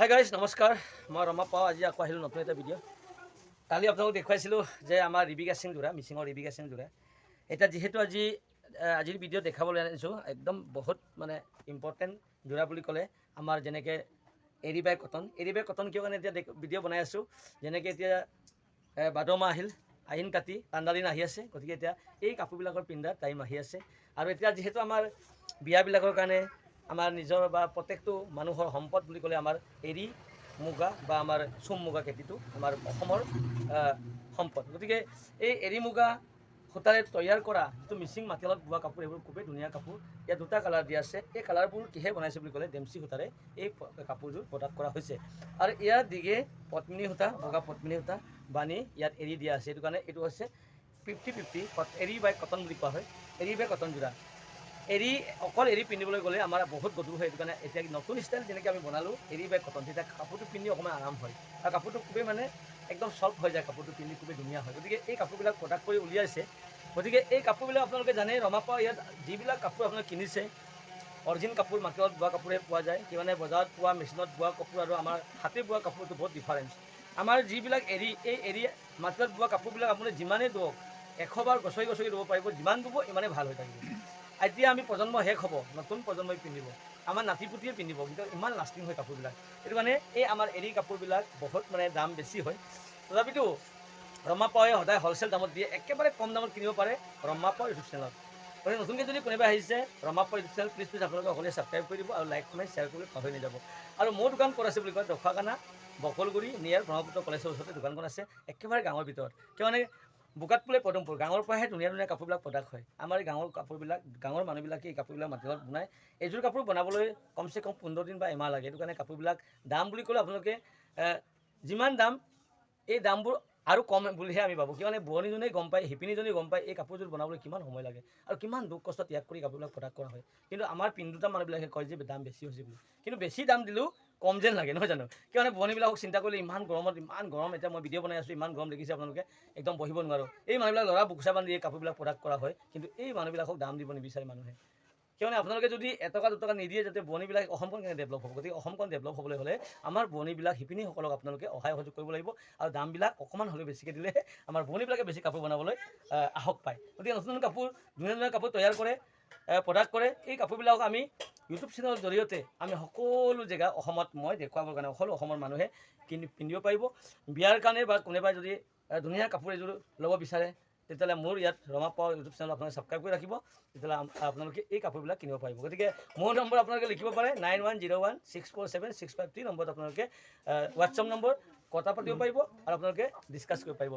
Hi guys নমস্কাৰ মই ৰমা পাওঁ আজি আকৌ আহিলোঁ নতুন এটা ভিডিঅ' কালি আপোনালোকক দেখুৱাইছিলোঁ যে আমাৰ ৰিবিকা সিং যোৰা মিচিঙৰ ৰিবিকা সিং যোৰা এতিয়া যিহেতু আজিৰ ভিডিঅ' দেখাবলৈ আনিছোঁ একদম বহুত মানে ইম্পৰ্টেণ্ট যোৰা বুলি ক'লে আমাৰ যেনেকৈ এৰি বাই কটন কিয় কাৰণে এতিয়া ভিডিঅ' বনাই আছোঁ যেনেকৈ এতিয়া ভাদ মাহ আহিল আহিন কাতি ঠাণ্ডা দিন আহি আছে গতিকে এতিয়া এই কাপোৰবিলাকৰ পিন্ধাৰ টাইম আহি আছে আৰু এতিয়া যিহেতু আমাৰ বিয়াবিলাকৰ কাৰণে আমাৰ নিজৰ বা প্ৰত্যেকটো মানুহৰ সম্পদ বুলি ক'লে আমাৰ এৰী মুগা বা আমাৰ চোম মুগা খেতিটো আমাৰ অসমৰ সম্পদ গতিকে এই এৰী মুগা সূতাৰে তৈয়াৰ কৰা যিটো মিচিং মাটিয়ালত বোৱা কাপোৰ এইবোৰ খুবেই ধুনীয়া কাপোৰ ইয়াত দুটা কালাৰ দিয়া আছে এই কালাৰবোৰ কিহে বনাইছে বুলি ক'লে ডেমচি সূতাৰে এই কাপোৰযোৰ প্ৰডাক্ট কৰা হৈছে আৰু ইয়াৰ দিগে পদ্মিনী সূতা বগা পদ্মিনী সূতা বানি ইয়াত এৰী দিয়া আছে এইটো কাৰণে এইটো হৈছে 50-50 এৰী বাই কটন বুলি কোৱা হয় এৰী বাই কটন যোৰা এৰী অকল এৰী পিন্ধিবলৈ গ'লে আমাৰ বহুত গধুৰ হয় এইটো কাৰণে এতিয়া নতুন ষ্টাইল যেনেকৈ আমি বনালোঁ এৰী বাই কটন তেতিয়া কাপোৰটো পিন্ধি অকণমান আৰাম হয় আৰু কাপোৰটো খুবেই মানে একদম চফ্ট হৈ যায় কাপোৰটো পিন্ধি খুবেই ধুনীয়া হয় গতিকে এই কাপোৰবিলাক প্ৰডাক্ট কৰি উলিয়াইছে গতিকে এই কাপোৰবিলাক আপোনালোকে জানে ৰমাপা ইয়াত যিবিলাক কাপোৰ আপোনালোকে কিনিছে অৰিজিনেল কাপোৰ মাটিয়ালত বোৱা কাপোৰে পোৱা যায় কিমানে বজাৰত পোৱা মেচিনত বোৱা কাপোৰ আৰু আমাৰ হাতে বোৱা কাপোৰটো বহুত ডিফাৰেঞ্চ আমাৰ যিবিলাক এৰী মাটিয়ালত বোৱা কাপোৰবিলাক আপুনি যিমানেই ধুৱক 100 বাৰ গছকি ধুব পাৰিব যিমান ধুব ইমানেই ভাল হৈ থাকিব এতিয়া আমি প্ৰজন্ম শেষ হ'ব নতুন প্ৰজন্মই পিন্ধিব আমাৰ নাতিপুতিয়ে পিন্ধিব কিন্তু ইমান লাষ্টিং হয় কাপোৰবিলাক এইটো কাৰণে এই আমাৰ এৰী কাপোৰবিলাক বহুত মানে দাম বেছি হয় তথাপিতো ৰমাপাৱে সদায় হ'লচেল দামত দিয়ে একেবাৰে কম দামত কিনিব পাৰে ৰমাপা ইউটিউব চেনেলত গতিকে নতুনকৈ যদি কোনোবা আহিছে ৰমাপা ইউটিউব চেনেল প্লিজ আপোনালোকে সকলোৱে ছাবস্ক্ৰাইব কৰি দিব আৰু লাইক কমেণ্ট শ্বেয়াৰ কৰি পাহৰি নাযাব আৰু মোৰ দোকান ক'ত আছে বুলি কয় দখুৱাখানা বকলগুৰি নিয়াৰ ব্ৰহ্মপুত্ৰ কলেজৰ ওচৰতে দোকানখন আছে একেবাৰে গাঁৱৰ ভিতৰত কিয় মানে বোকাতপুলে পদমপুৰ গাঁৱৰ পৰাহে ধুনীয়া কাপোৰবিলাক প্ৰডাক্ট হয় আমাৰ এই গাঁৱৰ কাপোৰবিলাক গাঁৱৰ মানুহবিলাকে এই কাপোৰবিলাক মাটিয়ালত বনায় এইযোৰ কাপোৰ বনাবলৈ কমচে কম 15 দিন বা এমাহ লাগে এইটো কাৰণে কাপোৰবিলাক দাম বুলি ক'লে আপোনালোকে যিমান দাম এই দামবোৰ আৰু কম বুলিহে আমি ভাবোঁ কিয়নে বোৱনীজনেই গম পায় শিপিনীজনেই গম পায় এই কাপোৰযোৰ বনাবলৈ কিমান সময় লাগে আৰু কিমান দুখ কষ্ট ত্যাগ কৰি কাপোৰবিলাক প্ৰডাক্ট কৰা হয় কিন্তু আমাৰ পিন্ধোতা মানুহবিলাকে কয় যে দাম বেছি হৈছে বুলি কিন্তু বেছি দাম দিলেও কম যেন লাগে নহয় জানো কিয়নে বোৱনীবিলাকক চিন্তা কৰিলে ইমান গৰমত ইমান গৰম এতিয়া মই ভিডিঅ' বনাই আছোঁ ইমান গৰম দেখিছে আপোনালোকে একদম বহিব নোৱাৰোঁ এই মানুহবিলাক ল'ৰা বুকুচা বান্ধি এই কাপোৰবিলাক প্ৰডাক্ট কৰা হয় কিন্তু এই মানুহবিলাকক দাম দিব নিবিচাৰে মানুহে কিয়নে আপোনালোকে যদি এটকা দুটকা নিদিয়ে যাতে বোৱনীবিলাক অসমখন কেনে ডেভেলপ হ'ব গতিকে অসমখন ডেভেলপ হ'বলৈ হ'লে আমাৰ বোৱনীবিলাক শিপিনীসকলক আপোনালোকে সহায় সহযোগ কৰিব লাগিব আৰু দামবিলাক অকণমান হ'লেও বেছিকৈ দিলে আমাৰ বোৱনীবিলাকে বেছি কাপোৰ বনাবলৈ সাহস পায় গতিকে নতুন কাপোৰ ধুনীয়া কাপোৰ তৈয়াৰ কৰে প্ৰডাক্ট কৰে এই কাপোৰবিলাকক আমি ইউটিউব চেনেলৰ জৰিয়তে আমি সকলো জেগা অসমত মই দেখুৱাবৰ কাৰণে সকলো অসমৰ মানুহে পিন্ধিব পাৰিব বিয়াৰ কাৰণে বা কোনোবাই যদি ধুনীয়া কাপোৰ এযোৰ ল'ব বিচাৰে তেতিয়াহ'লে মোৰ ইয়াত ৰমাপা ইউটিউব চেনেল আপোনালোকে ছাবস্ক্ৰাইব কৰি ৰাখিব তেতিয়াহ'লে আপোনালোকে এই কাপোৰবিলাক কিনিব পাৰিব গতিকে মোৰ নম্বৰ আপোনালোকে লিখিব পাৰে 9101647653 নম্বৰত আপোনালোকে হোৱাটছআপ নম্বৰ কথা পাতিব পাৰিব আৰু আপোনালোকে ডিছকাছ কৰিব পাৰিব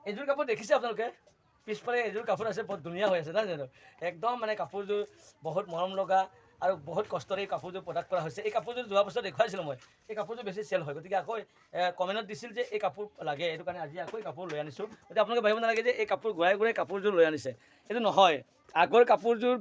এইযোৰ কাপোৰ দেখিছে আপোনালোকে পিছফালে এযোৰ কাপোৰ আছে বহুত ধুনীয়া হৈ আছে নহয় জানো একদম মানে কাপোৰযোৰ বহুত মৰম লগা আৰু বহুত কষ্টৰে এই কাপোৰযোৰ প্ৰডাক্ট কৰা হৈছে এই কাপোৰযোৰ যোৱা বছৰ দেখুৱাইছিলোঁ মই এই কাপোৰযোৰ বেছি চেল হয় গতিকে আকৌ কমেণ্টত দিছিল যে এই কাপোৰ লাগে এইটো কাৰণে আজি আকৌ কাপোৰ লৈ আনিছোঁ গতিকে আপোনালোকে ভাবিব নালাগে যে এই কাপোৰ ঘূৰাই কাপোৰযোৰ লৈ আনিছে এইটো নহয় আগৰ কাপোৰযোৰ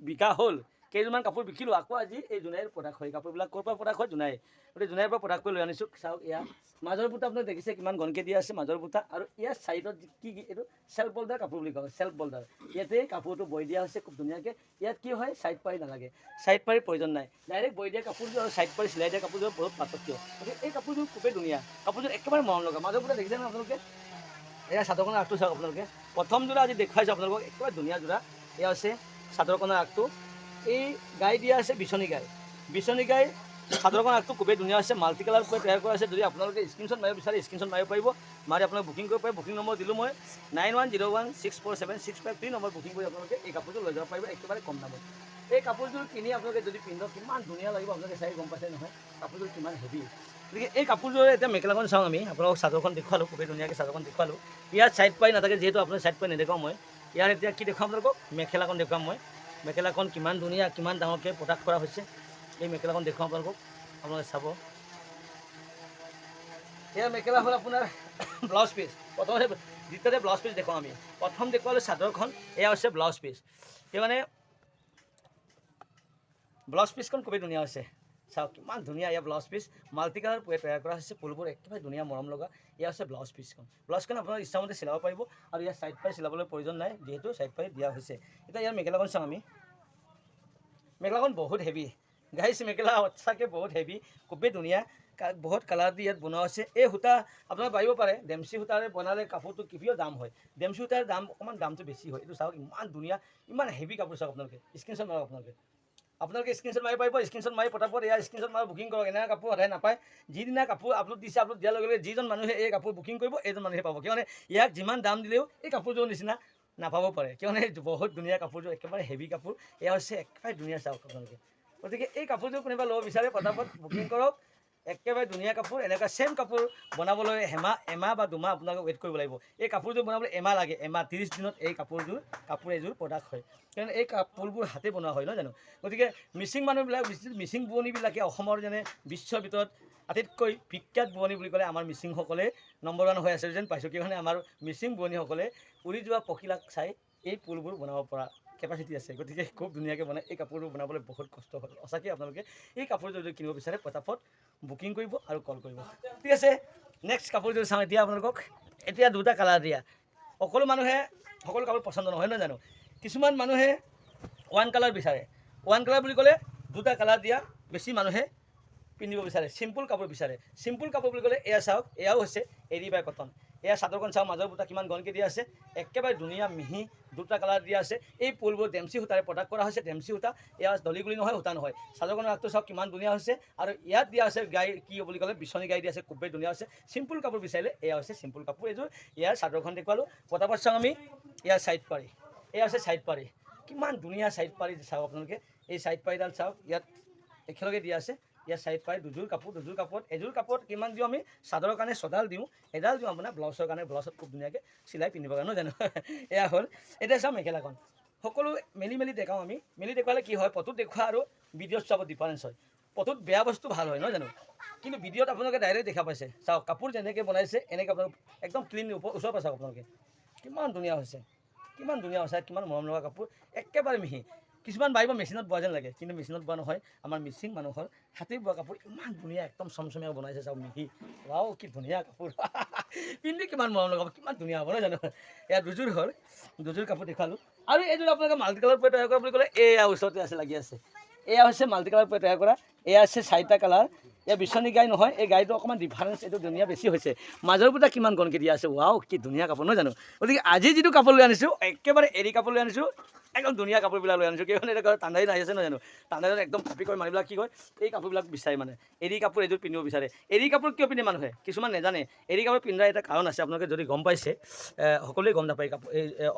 বিকা হ'ল কেইযোৰমান কাপোৰ বিকিলোঁ আকৌ আজি এই জোনাইৰ প্ৰডাক্ট হয় কাপোৰবিলাক ক'ৰ পৰা প্ৰডাক্ট হয় জোনাই গতিকে জোনাইৰ পৰা প্ৰডাক্ট কৰি লৈ আনিছোঁ চাওক এয়া মাজৰ বুটা আপোনালোকে দেখিছে কিমান ঘনকৈ দিয়া আছে মাজৰ বুটা আৰু ইয়াৰ চাইডত কি এইটো চেল্ফ বল্ডাৰ কাপোৰ বুলি কয় চেল্ফ বল্ডাৰ ইয়াতে কাপোৰটো বৈ দিয়া হৈছে খুব ধুনীয়াকৈ ইয়াত কি হয় চাইড পাৰি নালাগে চাইড পাৰি প্ৰয়োজন নাই ডাইৰেক্ট বৈ দিয়া কাপোৰযোৰ আৰু চাইড পাৰি চিলাই দিয়া কাপোৰযোৰ বহুত পাৰ্থক্য গতিকে এই কাপোৰযোৰ খুবেই ধুনীয়া কাপোৰযোৰ একেবাৰে মৰম লগা মাজৰ বুটা দেখিছে নহয় আপোনালোকে এয়া চাদৰখনৰ আগটো চাওক আপোনালোকে প্ৰথম যোৰা আজি দেখুৱাইছোঁ আপোনালোকক একেবাৰে ধুনীয়া যোৰা এয়া হৈছে চাদৰখনৰ আগটো এই গাই দিয়া আছে বিচনী গাই চাদৰখন আগটো খুবেই ধুনীয়া হৈছে মাল্টি কালাৰ কৰি তৈয়াৰ কৰা আছে যদি আপোনালোকে স্ক্ৰীনশ্বট মাৰিব বিচাৰে স্ক্ৰীনশ্বট মাৰিব পাৰিব মাৰি আপোনালোকে বুকিং কৰিব পাৰিব বুকিং নম্বৰ দিলোঁ মই 9101647653 নম্বৰ বুকিং কৰি আপোনালোকে এই কাপোৰযোৰ লৈ যাব পাৰিব একেবাৰে কম দামত এই কাপোৰযোৰ কিনি আপোনালোকে যদি পিন্ধক কিমান ধুনীয়া লাগিব আপোনালোকে চাই গম পাইছে নহয় কাপোৰযোৰ কিমান হেভি গতিকে এই কাপোৰযোৰ এতিয়া মেখেলাখন চাওঁ আমি আপোনালোকক চাদৰখন দেখুৱালোঁ খুবেই ধুনীয়াকৈ চাদৰখন দেখুৱালোঁ ইয়াত চাইড পাই নাথাকে যিহেতু আপোনাৰ চাইড পাই নেদেখাওঁ মই ইয়াৰ এতিয়া কি দেখুৱাম আপোনালোকক মেখেলাখন দেখুৱাম মই মেখেলাখন কিমান ধুনীয়া কিমান ডাঙৰকৈ প্ৰডাক্ট কৰা হৈছে এই মেখেলাখন দেখুৱাম আপোনালোকে চাব এয়া মেখেলা হ'ল আপোনাৰ ব্লাউজ পিচ প্ৰথমতে দ্বিতীয়তে ব্লাউজ পিচ দেখুৱাওঁ আমি প্ৰথম দেখুৱালোঁ চাদৰখন এয়া হৈছে ব্লাউজ পিচ এই মানে ব্লাউজ পিচখন খুবেই ধুনীয়া হৈছে চাওক কিমান ধুনীয়া এয়া ব্লাউজ পিচ মাল্টি কালাৰ তৈয়াৰ কৰা হৈছে ফুলবোৰ একেবাৰে ধুনীয়া মৰম লগা এয়া হৈছে ব্লাউজ ব্লাউজখন আপোনাৰ ইচ্ছামতে চিলাব পাৰিব আৰু ইয়াৰ চাইড পাই চিলাবলৈ প্ৰয়োজন নাই যিহেতু চাইড পাই দিয়া হৈছে এতিয়া ইয়াৰ মেখেলাখন চাওঁ আমি মেখেলাখন বহুত হেভি গাইছ মেখেলা সঁচাকৈ বহুত হেভি, খুবেই ধুনীয়া, বহুত কালাৰ দি ইয়াত বনোৱা হৈছে। এই সূতা আপোনালোকে পাৰিব পাৰে, ডেমচি সূতাৰে বনালে কাপোৰটো কিপিও দাম হয়, ডেমচি সূতাৰ দাম অকণমান দামটো বেছি হয়। এইটো চাওক ইমান ধুনীয়া, ইমান হেভি কাপোৰ চাওক আপোনালোকে, স্ক্ৰীনশ্বট মাৰক আপোনালোকে স্ক্ৰীনশ্বট মাৰিব পাৰিব, স্ক্ৰীনশ্বট মাৰি পটাপট এয়া স্ক্ৰীনশ্বট মাৰি বুকিং কৰক। এনেকুৱা কাপোৰ সদায় নাপায়, যিদিনা কাপোৰ আপলোড দিছে, আপলোড দিয়াৰ লগে লগে যিজন মানুহে এই কাপোৰ বুকিং কৰিব এইজন মানুহে পাব। কিয়নে ইয়াক যিমান দাম দিলেও এই কাপোৰযোৰৰ নিচিনা নাপাব পাৰে, কিয়নে বহুত ধুনীয়া কাপোৰযোৰ, একেবাৰে হেভি কাপোৰ। এয়া হৈছে একেবাৰে ধুনীয়া চাওক আপোনালোকে। গতিকে এই কাপোৰযোৰ কোনোবা ল'ব বিচাৰে পটাপট বুকিং কৰক, একেবাৰে ধুনীয়া কাপোৰ। এনেকুৱা ছেম কাপোৰ বনাবলৈ এমাহ বা 2 মাহ আপোনালোকে ৱেইট কৰিব লাগিব। এই কাপোৰযোৰ বনাবলৈ এমাহ লাগে, এমাহ 30 দিনত এই কাপোৰ এযোৰ প্ৰডাক্ট হয়, কাৰণ এই কাপোৰবোৰ হাতে বনোৱা হয় নহয় জানো। গতিকে মিচিং মানুহবিলাক, মিচিং বোৱনীবিলাকে অসমৰ যেনে বিশ্বৰ ভিতৰত আটাইতকৈ বিখ্যাত বোৱনী বুলি ক'লে আমাৰ মিচিংসকলে নম্বৰ 1 হৈ আছে যেন পাইছোঁ। কিয়নে আমাৰ মিচিং বোৱনীসকলে উৰি যোৱা পখিলাক চাই এই ফুলবোৰ বনাব পৰা কেপাচিটি আছে। গতিকে খুব ধুনীয়াকৈ বনায়। এই কাপোৰবোৰ বনাবলৈ বহুত কষ্ট হয় সঁচাকৈ। আপোনালোকে এই কাপোৰযোৰ যদি কিনিব বিচাৰে পটাপট বুকিং কৰিব আৰু কল কৰিব, ঠিক আছে। নেক্সট কাপোৰযোৰ চাওঁ এতিয়া আপোনালোকক। এতিয়া 2টা কালাৰ দিয়া, সকলো মানুহে সকলো কাপোৰ পচন্দ নহয় নহয় জানো। কিছুমান মানুহে 1 কালাৰ বিচাৰে, 1 কালাৰ বুলি ক'লে 2টা কালাৰ দিয়া বেছি মানুহে পিন্ধিব বিচাৰে, চিম্পুল কাপোৰ বিচাৰে। চিম্পুল কাপোৰ বুলি ক'লে এয়া চাওক, এয়াও হৈছে এৰী বাই কটন। এয়া চাদৰখন চাওক, মাজৰ বুটা কিমান ঘনকৈ দিয়া আছে, একেবাৰে ধুনীয়া মিহি 2টা কালাৰ দিয়া আছে। এই ফুলবোৰ ডেমচি সূতাৰে প্ৰডাক্ট কৰা হৈছে, ডেমচি সূতা। এয়া দলিগুলি নহয়, সূতা নহয়। চাদৰখনৰ আগটো চাওক কিমান ধুনীয়া হৈছে, আৰু ইয়াত দিয়া আছে গাই কি বুলি ক'লে বিচনী গাই দিয়া আছে, খুবেই ধুনীয়া হৈছে। চিম্পুল কাপোৰ বিচাৰিলে এয়া হৈছে চিম্পুল কাপোৰ এযোৰ। ইয়াৰ চাদৰখন দেখুৱালোঁ, পটাপট চাওঁ আমি। ইয়াৰ ছাইড পাৰি, এয়া হৈছে ছাইড পাৰি, কিমান ধুনীয়া ছাইড পাৰি চাওক আপোনালোকে। এই ছাইড পাৰিডাল চাওক, ইয়াত একেলগে দিয়া আছে। ইয়াৰ ছাইড পাৰি 2যোৰ কাপোৰ, 2যোৰ কাপোৰত এযোৰ কাপোৰত কিমান দিওঁ আমি, চাদৰৰ কাৰণে 6ডাল দিওঁ, এডাল দিওঁ আপোনাৰ ব্লাউজৰ কাৰণে, ব্লাউজত খুব ধুনীয়াকৈ চিলাই পিন্ধিব কাৰণে নহয় জানো। এয়া হ'ল। এতিয়া চাওঁ মেখেলাখন, সকলো মেলি দেখাওঁ আমি। মেলি দেখুৱালে কি হয়, ফটোত দেখুওৱা আৰু ভিডিঅ'ত চাব ডিফাৰেঞ্চ হয়। ফটোত বেয়া বস্তু ভাল হয় নহয় জানো, কিন্তু ভিডিঅ'ত আপোনালোকে ডাইৰেক্ট দেখা পাইছে। চাওক কাপোৰ যেনেকৈ বনাইছে এনেকৈ আপোনালোকে একদম ক্লিন ওচৰৰ পৰা চাওক আপোনালোকে, কিমান ধুনীয়া হৈছে, কিমান ধুনীয়া হৈছে, কিমান মৰম লগা কাপোৰ, একেবাৰে মিহি। কিছুমান ভাবিব মেচিনত বোৱা যেন লাগে, কিন্তু মেচিনত বোৱা নহয়, আমাৰ মিচিং মানুহৰ হাতে বোৱা কাপোৰ। ইমান ধুনীয়া একদম চমচমীয়া বনাইছে চাওক, মিহি। ৱাও কি ধুনীয়া কাপোৰ। পিন্ধি কিমান মৰম লগাব, কিমান ধুনীয়া হ'ব নহয় জানো। এয়া 2যোৰ হ'ল, 2যোৰ কাপোৰ দেখুৱালোঁ। আৰু এইযোৰ আপোনালোকে মাল্টি কালাৰ পৰা তৈয়াৰ কৰা বুলি ক'লে এয়া ওচৰতে আছে, লাগি আছে। এয়া হৈছে মাল্টি কালাৰ পৰা তৈয়াৰ কৰা, এয়া আছে 4টা কালাৰ। এয়া বিচনী গাই নহয়, এই গাইটো অকণমান ডিফাৰেঞ্চ, এইটো ধুনীয়া বেছি হৈছে। মাজৰ বুটা কিমান ঘনকৈ দিয়া আছে, ৱাও কি ধুনীয়া কাপোৰ নহয় জানো। গতিকে আজি যিটো কাপোৰ লৈ আনিছোঁ, একেবাৰে এৰী কাপোৰ লৈ আনিছোঁ, একদম ধুনীয়া কাপোৰবিলাক লৈ আনিছোঁ। কিয়নো এতিয়া ঠাণ্ডাই নাহি আছে নহয় জানো, ঠাণ্ডাত একদম কপি কৰি মানুহবিলাক কি কয়, এই কাপোৰবিলাক বিচাৰে মানে, এৰী কাপোৰ এযোৰ পিন্ধিব বিচাৰে। এৰী কাপোৰ কিয় পিন্ধে মানুহে, কিছুমান নাজানে। এৰী কাপোৰ পিন্ধাৰ এটা কাৰণ আছে, আপোনালোকে যদি গম পাইছে, সকলোৱে গম নাপায়। কাপোৰ এই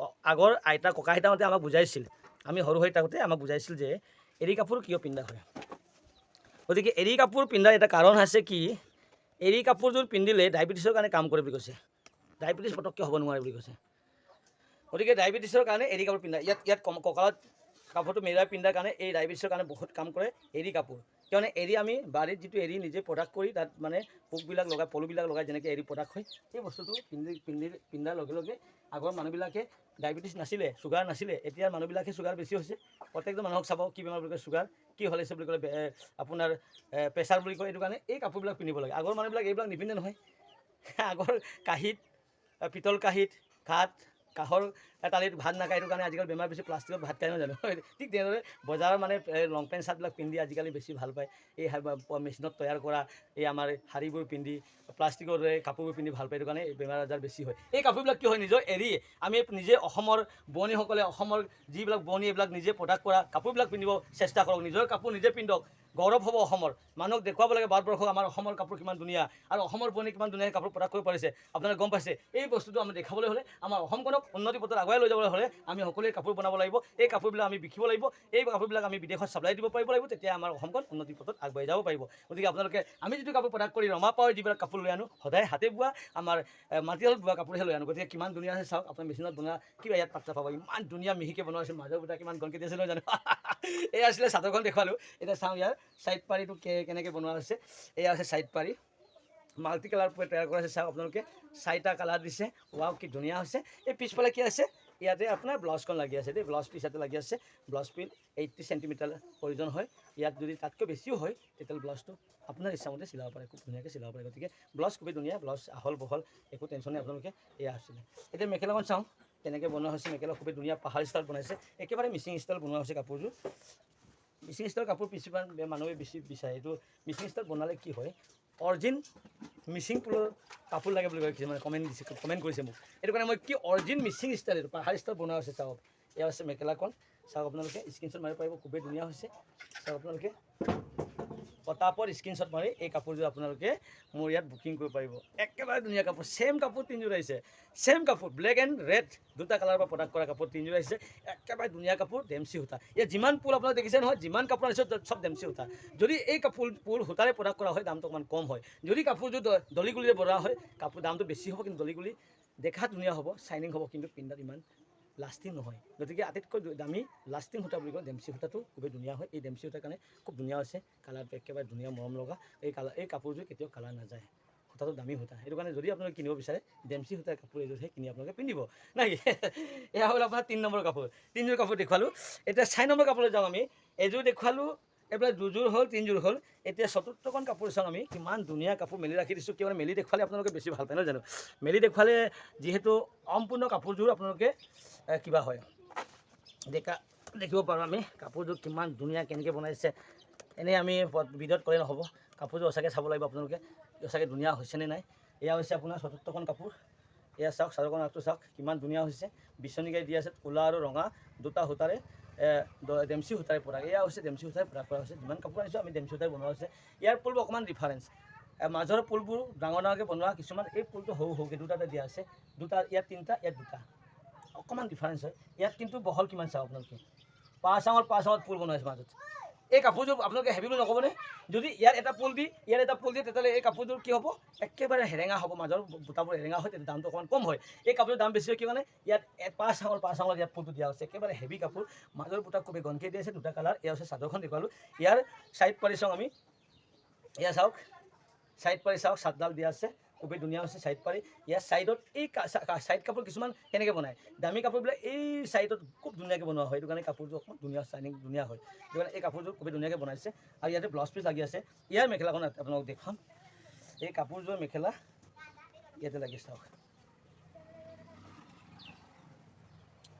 আগৰ আইতা ককা আইতাহঁতে আমাক বুজাইছিল, আমি সৰু হৈ থাকোঁতে আমাক বুজাইছিল যে এৰী কাপোৰ কিয় পিন্ধা হয়। গতিকে এৰী কাপোৰ পিন্ধাৰ এটা কাৰণ আছে কি, এৰী কাপোৰযোৰ পিন্ধিলে ডায়েবেটিছৰ কাৰণে কাম কৰে বুলি কৈছে, ডায়েবেটিছ পটককৈ হ'ব নোৱাৰে বুলি কৈছে। গতিকে ডায়েবেটিছৰ কাৰণে এৰী কাপোৰ পিন্ধা, ইয়াত কঁকালত কাপোৰটো মেৰাই পিন্ধাৰ কাৰণে এই ডায়েবেটিছৰ কাৰণে বহুত কাম কৰে এৰী কাপোৰ। কিয়নো এৰী আমি বাৰীত যিটো এৰী নিজে প্ৰডাক্ট কৰি তাত মানে পোকবিলাক লগাই, পলুবিলাক লগাই, যেনেকৈ এৰী প্ৰডাক্ট হয়, সেই বস্তুটো পিন্ধাৰ লগে লগে আগৰ মানুহবিলাকে ডায়েবেটিছ নাছিলে, চুগাৰ নাছিলে, এতিয়া মানুহবিলাকে চুগাৰ বেছি হৈছে। প্ৰত্যেকজন মানুহক চাব কি বেমাৰ বুলি কয়, চুগাৰ কি হৈছে বুলি ক'লে আপোনাৰ প্ৰেছাৰ বুলি কয়। এইটো কাৰণে এই কাপোৰবিলাক পিন্ধিব লাগে। আগৰ মানুহবিলাক এইবিলাক নিপিন্ধে নহয়। আগৰ কাঁহীত, পিতল কাঁহীত কাঁহৰ তালিত ভাত নাখায়, এইটো কাৰণে আজিকালি বেমাৰ বেছি, প্লাষ্টিকত ভাত খাই নহয় জানো। ঠিক তেনেদৰে বজাৰৰ মানে লং পেণ্ট চাৰ্টবিলাক পিন্ধি আজিকালি বেছি ভাল পায়। এই মেচিনত তৈয়াৰ কৰা এই আমাৰ শাড়ীবোৰ পিন্ধি, প্লাষ্টিকৰ কাপোৰবোৰ পিন্ধি ভাল পায়, এইটো কাৰণে বেমাৰ আজাৰ বেছি হয়। এই কাপোৰবিলাক কি হয়, নিজৰ এৰী আমি নিজে অসমৰ বোৱনীসকলে, অসমৰ যিবিলাক বোৱনী এইবিলাক নিজে প্ৰডাক্ট কৰা কাপোৰবিলাক পিন্ধিব চেষ্টা কৰক। নিজৰ কাপোৰ নিজে পিন্ধক, গৌৰৱ হ'ব অসমৰ। মানুহক দেখুৱাব লাগে ভাৰতবৰ্ষক আমাৰ অসমৰ কাপোৰ কিমান ধুনীয়া, আৰু অসমৰ বোৱনী কিমান ধুনীয়া কাপোৰ প্ৰডাক্ট কৰিব পাৰিছে। আপোনালোকে গম পাইছে। এই বস্তুটো আমি দেখাবলৈ হ'লে, আমাৰ অসমখনক উন্নতি পথত আগুৱাই লৈ যাবলৈ হ'লে আমি সকলোৱে কাপোৰ বনাব লাগিব, এই কাপোৰবিলাক আমি বিকিব লাগিব, এই কাপোৰবিলাক আমি বিদেশত চাপ্লাই দিব পাৰিব লাগিব, তেতিয়া আমাৰ অসমখন উন্নতি পথত আগবাঢ়ি যাব পাৰিব। গতিকে আপোনালোকে আমি যিটো কাপোৰ প্ৰডাক্ট কৰি ৰমা পাৱাৰ যিবিলাক কাপোৰ লৈ আনো, সদায় হাতে বোৱা, আমাৰ মাটিশালত বোৱা কাপোৰহে লৈ আনো। গতিকে কিমান ধুনীয়া আছে চাওক, আপোনাৰ মেচিনত বনোৱা কিবা ইয়াত পাত্তা পাব, ইমান ধুনীয়া মিহিকৈ বনোৱা হৈছে। মাজৰ বুটা কিমান ঘনকৈ দিছে নহয় জানো। এই আছিলে চাদৰখন দেখুৱালোঁ। এতিয়া চাওঁ ইয়াৰ ছাইড পাৰিটো কেনেকৈ বনোৱা হৈছে। এয়া হৈছে ছাইড পাৰি, মাল্টি কালাৰ তৈয়াৰ কৰা হৈছে। চাওক আপোনালোকে 4টা কালাৰ দিছে, ৱাও কি ধুনীয়া হৈছে। এই পিছফালে কি আছে, ইয়াতে আপোনাৰ ব্লাউজখন লাগি আছে দেই, ব্লাউজ পিচ ইয়াতে লাগি আছে। ব্লাউজ পিচ 80 চেণ্টিমিটাৰ প্ৰয়োজন হয়। ইয়াত যদি তাতকৈ বেছিও হয় তেতিয়াহ'লে ব্লাউজটো আপোনাৰ ইচ্ছামতে চিলাব পাৰে, খুব ধুনীয়াকৈ চিলাব পাৰে। গতিকে ব্লাউজ খুবেই ধুনীয়া, ব্লাউজ আহল বহল, একো টেনশ্যন নাই আপোনালোকে। এয়া আছিলে। এতিয়া মেখেলাখন চাওঁ কেনেকৈ বনোৱা হৈছে। মেখেলা খুবেই ধুনীয়া পাহাৰ ষ্টাইল বনাইছে, একেবাৰে মিচিং ষ্টাইল বনোৱা হৈছে কাপোৰযোৰ। মিচিং ষ্টাইলৰ কাপোৰ কিছুমান মানুহে বেছি বিচাৰে। এইটো মিচিং ষ্টাইল বনালে কি হয়, অৰিজিন মিচিং পুলৰ কাপোৰ লাগে বুলি কয় কিছুমানে কমেণ্ট কৰিছে মোক। এইটো কাৰণে মই কি অৰিজিন মিচিং ষ্টাইল, এইটো পাহাৰ ষ্টাইল বনোৱা হৈছে। চাওক এয়া হৈছে মেখেলাখন, চাওক আপোনালোকে স্ক্ৰীনশ্বট মাৰিব পাৰিব, খুবেই ধুনীয়া হৈছে। চাওক আপোনালোকে পটাপট স্ক্ৰীনশ্বট মাৰি এই কাপোৰযোৰ আপোনালোকে মোৰ ইয়াত বুকিং কৰিব পাৰিব। একেবাৰে ধুনীয়া কাপোৰ, ছেম কাপোৰ তিনিযোৰ আহিছে, ছেম কাপোৰ ব্লেক এণ্ড ৰেড দুটা কালাৰৰ পৰা প্ৰডাক্ট কৰা কাপোৰ তিনিযোৰ আহিছে। একেবাৰে ধুনীয়া কাপোৰ, ডেমচি সূতা। ইয়াত যিমান পুল আপোনালোকে দেখিছে নহয়, যিমান কাপোৰ আনিছে চব ডেমচি সূতা। যদি এই পুল সূতাৰে প্ৰডাক্ট কৰা হয় দামটো অকণমান কম হয়। যদি কাপোৰযোৰ দলিগুলিৰে বনোৱা হয় কাপোৰ দামটো বেছি হ'ব, কিন্তু দলিগুলি দেখাত ধুনীয়া হ'ব, চাইনিং হ'ব, কিন্তু পিন্ধাত ইমান লাষ্টিং নহয়। গতিকে আটাইতকৈ দামী লাষ্টিং সূতা বুলি কয় ডেমচি সূতাটো, খুবেই ধুনীয়া হয়। এই ডেমচি সূতাৰ কাৰণে খুব ধুনীয়া হৈছে, কালাৰটো একেবাৰে ধুনীয়া মৰম লগা। এই কাপোৰযোৰ কেতিয়াও কালাৰ নাযায়, সূতাটো দামী সূতা। সেইটো কাৰণে যদি আপোনালোকে কিনিব বিচাৰে ডেমচি সূতাৰ কাপোৰ এযোৰহে কিনি আপোনালোকে পিন্ধিব নাই। এয়া হ'ল আপোনাৰ 3 নম্বৰ কাপোৰ। 3যোৰ কাপোৰ দেখুৱালোঁ। এতিয়া 4 নম্বৰ কাপোৰলৈ যাওঁ আমি। এযোৰ দেখুৱালোঁ, এইবিলাক 2যোৰ হ'ল, 3যোৰ হ'ল। এতিয়া 4খন কাপোৰ চাওঁ আমি। কিমান ধুনীয়া কাপোৰ মেলি ৰাখি দিছোঁ, কিয় মেলি দেখুৱালে আপোনালোকে বেছি ভাল পায় নহয় জানো। মেলি দেখুৱালে যিহেতু সম্পূৰ্ণ কাপোৰযোৰ আপোনালোকে কিবা হয় দেখিব পাৰোঁ আমি কাপোৰযোৰ কিমান ধুনীয়া কেনেকৈ বনাইছে। এনেই আমি ভিডিঅ'ত ক'লে নহ'ব, কাপোৰযোৰ সঁচাকৈ চাব লাগিব আপোনালোকে, সঁচাকৈ ধুনীয়া হৈছেনে নাই। এয়া হৈছে আপোনাৰ 4খন কাপোৰ। এয়া চাওক, চাদৰখন আগটো চাওক কিমান ধুনীয়া হৈছে। বিচনী গাই দি আছে, ক'লা আৰু ৰঙা দুটা সূতাৰে ডেমচি সূতাৰে প্ৰডাক্ট। এয়া হৈছে ডেমচি সূতাৰে প্ৰডাক্ট কৰা হৈছে। যিমান কাপোৰ আনিছোঁ আমি ডেমচি সূতাৰে বনোৱা হৈছে। ইয়াৰ পুলবোৰ অকণমান ডিফাৰেঞ্চ, মাজৰ পুলবোৰ ডাঙৰ ডাঙৰকৈ বনোৱা, কিছুমান এই পুলটো সৰু সৰুকৈ দুটাতে দিয়া আছে, দুটা ইয়াত 3টা ইয়াত 2টা, অকণমান ডিফাৰেঞ্চ হয়। ইয়াত কিন্তু বহল কিমান চাওক আপোনালোকে, 5 আঙত পুল বনাইছে মাজত। এই কাপোৰযোৰ আপোনালোকে হেভি বুলি নক'বনে? যদি ইয়াত এটা পুল দি ইয়াত এটা পুল দিয়ে তেতিয়াহ'লে এই কাপোৰযোৰ কি হ'ব, একেবাৰে হেৰেঙা হ'ব, মাজৰ বুটাবোৰ হেৰেঙা হয়, তেতিয়া দামটো অকণমান কম হয়। এই কাপোৰৰ দাম বেছি হয় কি মানে ইয়াত 5 আঙত ইয়াত পুলটো দিয়া হৈছে, একেবাৰে হেভি কাপোৰ, মাজৰ বুটা খুবেই ঘনকৈ দিয়া আছে, দুটা কালাৰ। এয়া হৈছে চাদৰখন দেখুৱালোঁ। ইয়াৰ ছাইড পাৰি চাওঁ আমি, এয়া চাওক ছাইড পাৰি চাওক, চাদডাল দিয়া আছে, খুবেই ধুনীয়া হৈছে ছাইড পাৰি। ইয়াৰ ছাইডত এই ছাইড কাপোৰ কিছুমান কেনেকৈ বনায়, দামী কাপোৰবিলাক এই ছাইডত খুব ধুনীয়াকৈ বনোৱা হয়। সেইটো কাৰণে কাপোৰযোৰ অকণমান ধুনীয়া, চাইনিং ধুনীয়া হয়। সেইটো কাৰণে এই কাপোৰযোৰ খুবেই ধুনীয়াকৈ বনাইছে। আৰু ইয়াতে ব্লাউজ পিচ লাগি আছে। ইয়াৰ মেখেলাখন আপোনালোকক দেখুৱাম। এই কাপোৰযোৰ মেখেলা ইয়াতে লাগি চাওক,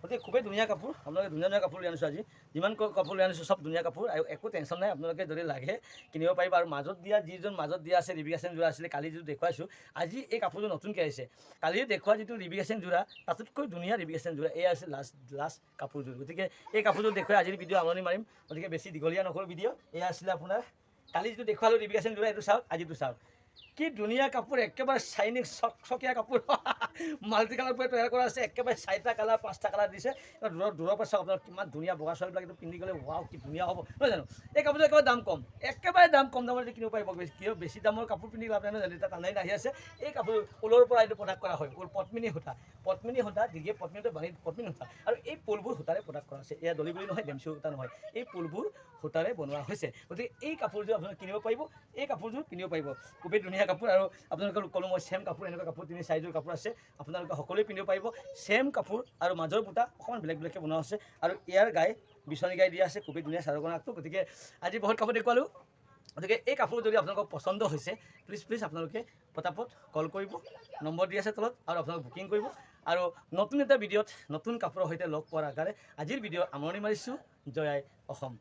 গতিকে খুবেই ধুনীয়া কাপোৰ। আপোনালোকে ধুনীয়া ধুনীয়া কাপোৰ লৈ আনিছোঁ আজি, যিমান কাপোৰ লৈ আনিছোঁ চব ধুনীয়া কাপোৰ, আৰু একো টেনশ্যন নাই। আপোনালোকে যদি লাগে কিনিব পাৰিব। আৰু মাজত দিয়া যিজন মাজত দিয়া আছে ৰিবিকা সিং যোৰা আছিলে, কালি যিটো দেখুৱাইছোঁ, আজি এই কাপোৰযোৰ নতুনকৈ আহিছে। কালি দেখুওৱা যিটো ৰিবিকা সিং যোৰা তাতোতকৈ ধুনীয়া ৰিবিকা সিং যোৰা, এয়া হৈছে লাষ্ট কাপোৰযোৰ। গতিকে এই কাপোৰযোৰ দেখুৱাই আজিৰ ভিডিঅ' আমনি মাৰিম, গতিকে বেছি দীঘলীয়া নকৰোঁ ভিডিঅ'। এয়া আছিলে আপোনাৰ কালি যিটো দেখুৱালোঁ ৰিবিকা সিং যোৰা, এইটো চাওক, আজিটো চাওক কি ধুনীয়া কাপোৰ, একেবাৰে চাইনিং চকচকীয়া কাপোৰ। মাল্টি কালাৰ পৰা তৈয়াৰ কৰা আছে, একেবাৰে 4টা কালাৰ 5টা কালাৰ দিছে। দূৰৰ পৰা চাওক আপোনালোক কিমান ধুনীয়া, বগা ছোৱালীবিলাক এইটো পিন্ধি গ'লে ৱাও কি ধুনীয়া হ'ব নহয় জানো। এই কাপোৰযোৰ একেবাৰে দাম কম, একেবাৰে দাম কম দামত কিনিব পাৰিব। কিয় বেছি দামৰ কাপোৰ পিন্ধি লাভ নাই নহয় জানো। এতিয়া টানাই আহি আছে। এই কাপোৰ ঊলৰ পৰা এইটো প্ৰডাক্ট কৰা হয়, পদ্মিনী সূতা দীঘে পদ্মিনীটো বাঢ়ি পদ্মিনী সূতা, আৰু এই পুলবোৰ সূতাৰে প্ৰডাক্ট কৰা হৈছে। এয়া দলিগুলি নহয়, ডেমচি সূতা নহয়, এই পুলবোৰ সূতাৰে বনোৱা হৈছে। গতিকে এই কাপোৰযোৰ আপোনালোকে কিনিব পাৰিব, এই কাপোৰযোৰ কিনিব পাৰিব। খুবেই ধুনীয়া কাপোৰ। আৰু আপোনালোকক ক'লোঁ মই ছেম কাপোৰ, এনেকুৱা কাপোৰ 3-4যোৰ কাপোৰ আছে, আপোনালোকে সকলোৱে পিন্ধিব পাৰিব। ছেম কাপোৰ আৰু মাজৰ বুটা অকণমান বেলেগকৈ বনোৱা হৈছে, আৰু ইয়াৰ গাই বিচনী গাই দিয়া আছে, খুবেই ধুনীয়া চাদৰখন আগটো। গতিকে আজি বহুত কাপোৰ দেখুৱালোঁ। গতিকে এই কাপোৰ যদি আপোনালোকক পচন্দ হৈছে প্লিজ আপোনালোকে পটাপট কল কৰিব, নম্বৰ দি আছে তলত, আৰু আপোনালোকে বুকিং কৰিব। আৰু নতুন এটা ভিডিঅ'ত নতুন কাপোৰৰ সৈতে লগ পোৱাৰ আশাৰে আজিৰ ভিডিঅ' আমনি মাৰিছোঁ। জয় আই অসম।